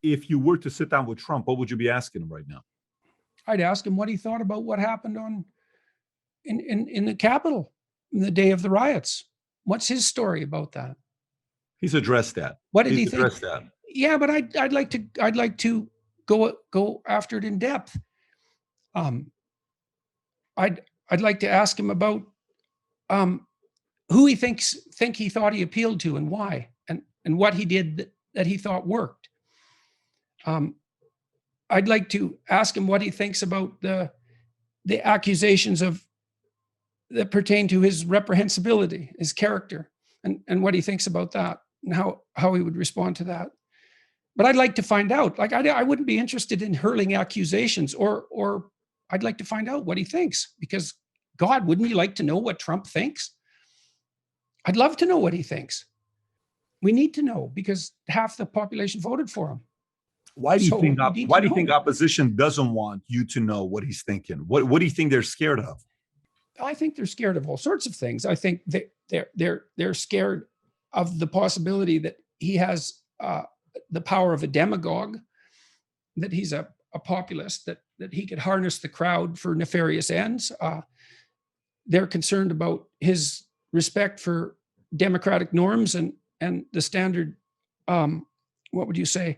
if you were to sit down with Trump, what would you be asking him right now? I'd ask him what he thought about what happened in the Capitol in the day of the riots. What's his story about that? He's addressed that. What did he He's think? addressed that. Yeah, but I'd like to go after it in depth. I'd like to ask him about who he think he thought he appealed to and why, and what he did that he thought worked. I'd like to ask him what he thinks about the accusations that pertain to his reprehensibility, his character, and what he thinks about that, and how he would respond to that. But I'd like to find out. Like I wouldn't be interested in hurling accusations, or I'd like to find out what he thinks, because God, wouldn't you like to know what Trump thinks? I'd love to know what he thinks. We need to know, because half the population voted for him. Why do you think opposition doesn't want you to know what he's thinking? What do you think they're scared of? I think they're scared of all sorts of things. I think they're scared of the possibility that he has the power of a demagogue, that he's a populist, that he could harness the crowd for nefarious ends. They're concerned about his respect for democratic norms and the standard, what would you say,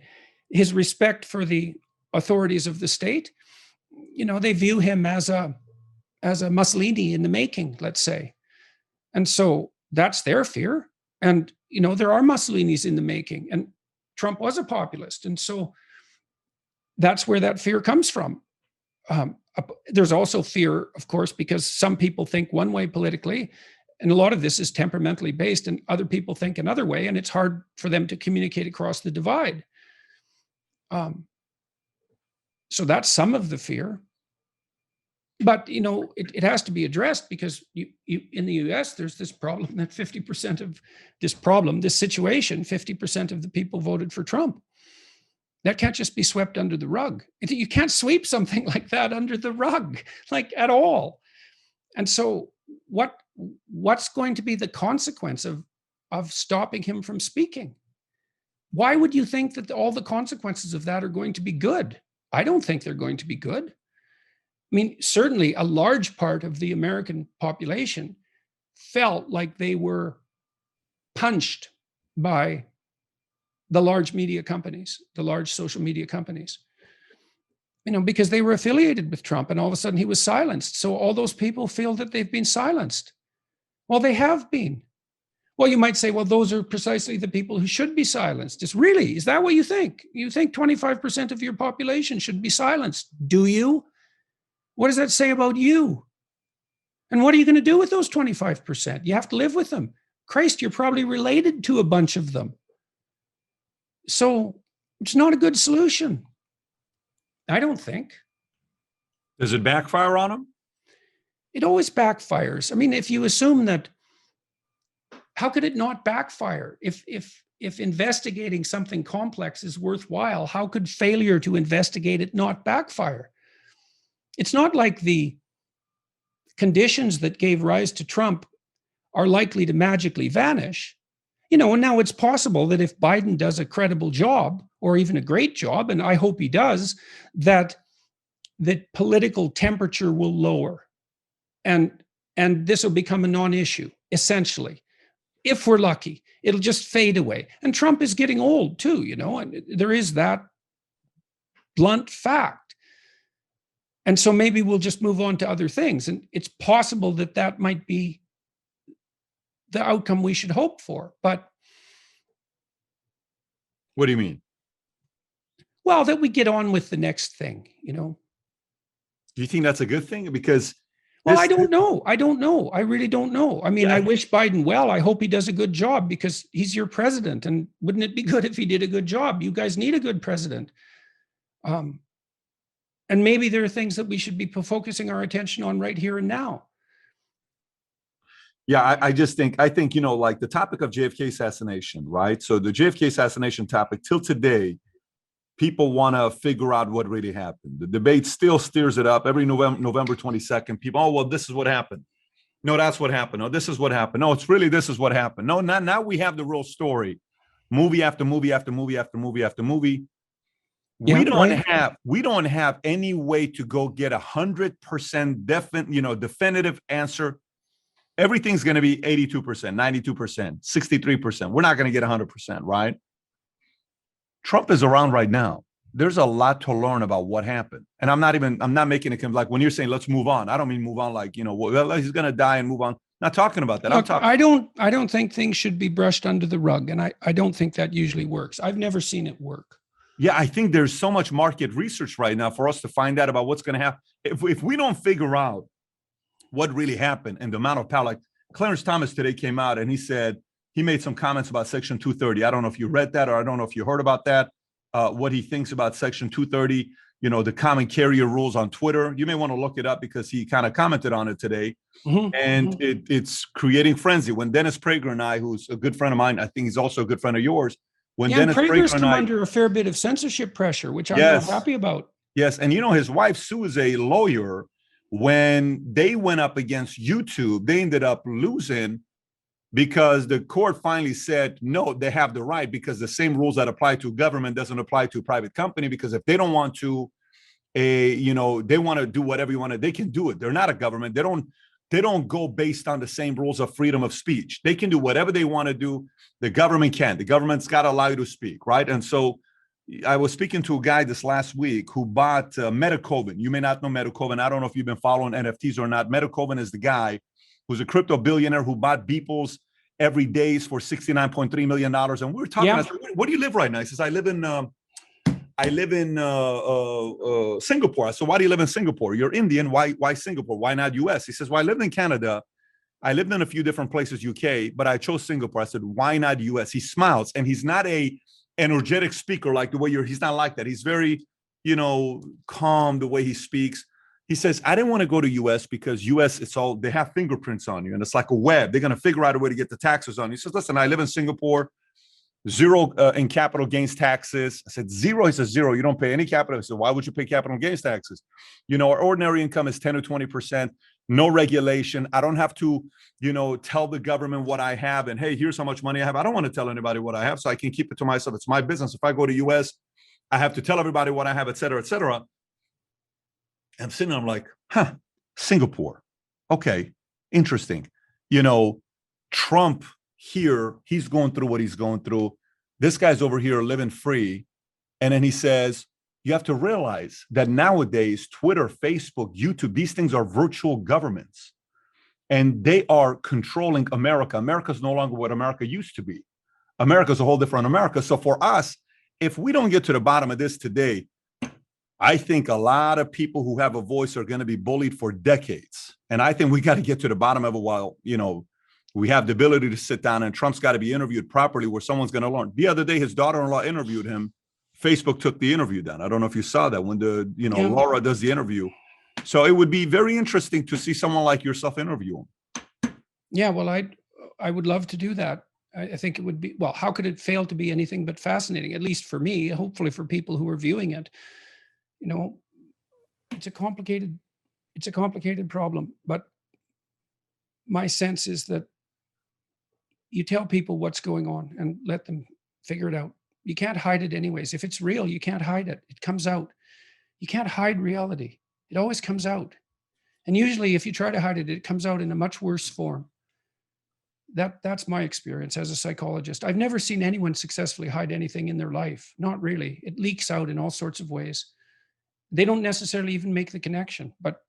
his respect for the authorities of the state. You know, they view him as a Mussolini in the making, let's say. And so that's their fear. And, you know, there are Mussolinis in the making, and Trump was a populist. And so that's where that fear comes from. There's also fear, of course, because some people think one way politically, and a lot of this is temperamentally based, and other people think another way, and it's hard for them to communicate across the divide. So that's some of the fear. But, you know, it has to be addressed, because you in the US, there's this problem that 50% of this situation, 50% of the people voted for Trump. That can't just be swept under the rug. You can't sweep something like that under the rug, like at all. And so what's going to be the consequence of stopping him from speaking? Why would you think that all the consequences of that are going to be good? I don't think they're going to be good. I mean, certainly a large part of the American population felt like they were punched by the large media companies, the large social media companies, you know, because they were affiliated with Trump, and all of a sudden he was silenced. So all those people feel that they've been silenced. Well, they have been. Well, you might say, well, those are precisely the people who should be silenced. Is that what you think? You think 25% of your population should be silenced? Do you? What does that say about you? And what are you going to do with those 25%? You have to live with them. Christ, you're probably related to a bunch of them. So it's not a good solution, I don't think. Does it backfire on them? It always backfires. I mean, if you assume that, how could it not backfire? If investigating something complex is worthwhile, how could failure to investigate it not backfire? It's not like the conditions that gave rise to Trump are likely to magically vanish. You know, and now it's possible that if Biden does a credible job, or even a great job, and I hope he does, that political temperature will lower, and this will become a non-issue, essentially. If we're lucky, it'll just fade away. And Trump is getting old too, you know, and there is that blunt fact. And so maybe we'll just move on to other things. And it's possible that that might be the outcome we should hope for. But what do you mean? Well, that we get on with the next thing, you know. Do you think that's a good thing? Because well, I don't know. I really don't know. I mean, yeah. I wish Biden well. I hope he does a good job, because he's your president. And wouldn't it be good if he did a good job? You guys need a good president. And maybe there are things that we should be focusing our attention on right here and now. Yeah, I think, you know, like the topic of JFK assassination, right? So the JFK assassination topic till today, people want to figure out what really happened. The debate still steers it up every November 22nd. People, oh, well, this is what happened. No, that's what happened. No, this is what happened. No, it's really, this is what happened. No, now we have the real story. Movie after movie after movie after movie after movie. We don't right. we don't have any way to go get 100% definitive answer. Everything's going to be 82%, 92%, 63%. We're not going to get 100%, right? Trump is around right now. There's a lot to learn about what happened. And I'm not making it like when you're saying let's move on. I don't mean move on like, well, he's going to die and move on. Not talking about that. Look, I don't think things should be brushed under the rug. And I don't think that usually works. I've never seen it work. Yeah, I think there's so much market research right now for us to find out about what's going to happen. If we don't figure out what really happened and the amount of power, like Clarence Thomas today came out and he said, he made some comments about Section 230. I don't know if you read that or I don't know if you heard about that, what he thinks about Section 230, the common carrier rules on Twitter. You may want to look it up because he kind of commented on it today. And it's creating frenzy. When Dennis Prager and I, who's a good friend of mine, I think he's also a good friend of yours, Dennis Prager's come under a fair bit of censorship pressure, which I'm not happy about. Yes, and his wife Sue is a lawyer. When they went up against YouTube, they ended up losing because the court finally said, no, they have the right because the same rules that apply to government doesn't apply to a private company, because if they don't want to, they want to do whatever you want to, they can do it. They're not a government. They don't go based on the same rules of freedom of speech. They can do whatever they want to do. The government can't. The government's got to allow you to speak, right? And so I was speaking to a guy this last week who bought Metacoven. You may not know Metacoven. I don't know if you've been following NFTs or not. Metacoven is the guy who's a crypto billionaire who bought Beeple's every days for $69.3 million. And we were talking, I said, where do you live right now? He says, I live in Singapore. I said, why do you live in Singapore? You're Indian. Why Singapore? Why not US? He says, well, I lived in Canada. I lived in a few different places, UK, but I chose Singapore. I said, why not US? He smiles, and he's not a energetic speaker like the way he's not like that. He's very, calm the way he speaks. He says, I didn't want to go to US because US, they have fingerprints on you and it's like a web. They're going to figure out a way to get the taxes on you. He says, listen, I live in Singapore, zero in capital gains taxes. I said, zero. He says, zero. You don't pay any capital. I said, why would you pay capital gains taxes? Our ordinary income is 10 to 20%, no regulation. I don't have to, tell the government what I have and, hey, here's how much money I have. I don't want to tell anybody what I have, so I can keep it to myself. It's my business. If I go to US, I have to tell everybody what I have, et cetera, et cetera. I'm sitting there, I'm like, Singapore. Okay, interesting. Trump here, he's going through what he's going through. This guy's over here living free. And then he says, you have to realize that nowadays, Twitter, Facebook, YouTube, these things are virtual governments. And they are controlling America. America's no longer what America used to be. America's a whole different America. So for us, if we don't get to the bottom of this today, I think a lot of people who have a voice are going to be bullied for decades. And I think we got to get to the bottom of it while, we have the ability to sit down, and Trump's got to be interviewed properly where someone's going to learn. The other day, his daughter-in-law interviewed him. Facebook took the interview down. I don't know if you saw that when Laura does the interview. So it would be very interesting to see someone like yourself interview him. Yeah, well, I would love to do that. I think it would be, well, how could it fail to be anything but fascinating, at least for me, hopefully for people who are viewing it. It's a complicated problem, but my sense is that you tell people what's going on and let them figure it out. You can't hide it anyways. If it's real, you can't hide it. It comes out. You can't hide reality. It always comes out. And usually if you try to hide it, it comes out in a much worse form. That's my experience as a psychologist. I've never seen anyone successfully hide anything in their life. Not really. It leaks out in all sorts of ways. They don't necessarily even make the connection, but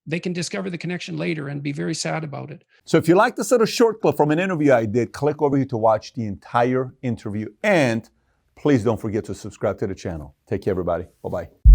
they can discover the connection later and be very sad about it. So if you like this little short clip from an interview I did, click over here to watch the entire interview. And please don't forget to subscribe to the channel. Take care, everybody. Bye-bye.